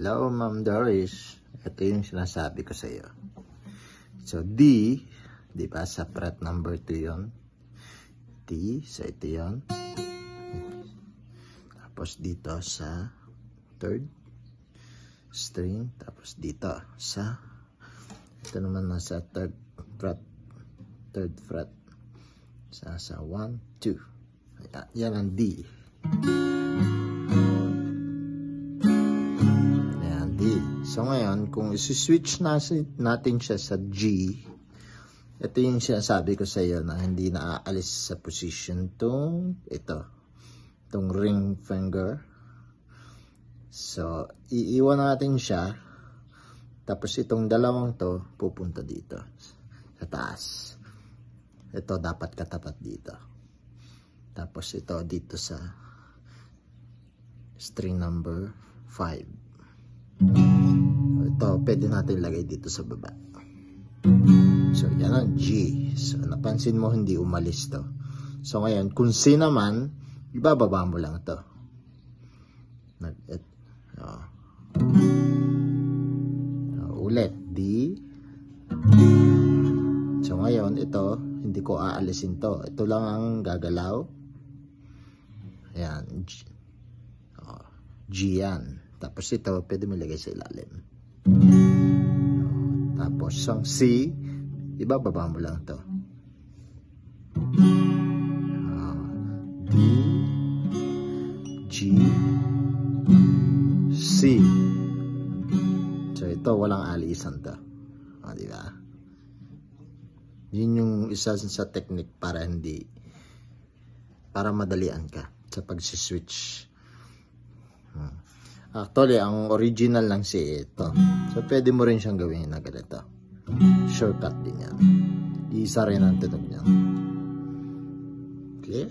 Hello, Ma'am Doris. Ito yung sinasabi ko sa iyo. So, D, di ba, sa fret number 2 yun. D, so ito yun. Tapos dito sa third string. Tapos dito sa, ito naman nasa third fret. Sa 1, 2. Yan ang D. So ngayon, kung isi-switch natin siya sa G, ito yung sinasabi ko sa iyo na hindi naaalis sa position itong ring finger. So, iiwan natin siya. Tapos itong dalawang to, pupunta dito sa taas. Ito dapat katapat dito. Tapos ito dito sa string number 5. Ito, pwede natin ilagay dito sa baba. So, yan ang G. So, napansin mo, hindi umalis to. So, ngayon, kung C naman, ibababa mo lang to. Ulit, D. So, ngayon, ito, hindi ko aalisin to. Ito lang ang gagalaw. Ayan, G. G yan. Tapos ito, pwede mo ilagay sa ilalim. Tapos, ang C, ibababa mo lang to. D, G, C. So, ito, walang alisan to. Diba? Yun yung isa sa technique para madalian ka sa pag-switch. Actually, ang original lang si ito. So, pwede mo rin siyang gawin na ganito. Shortcut din yan. Isa rin ang tunog niyan. Okay?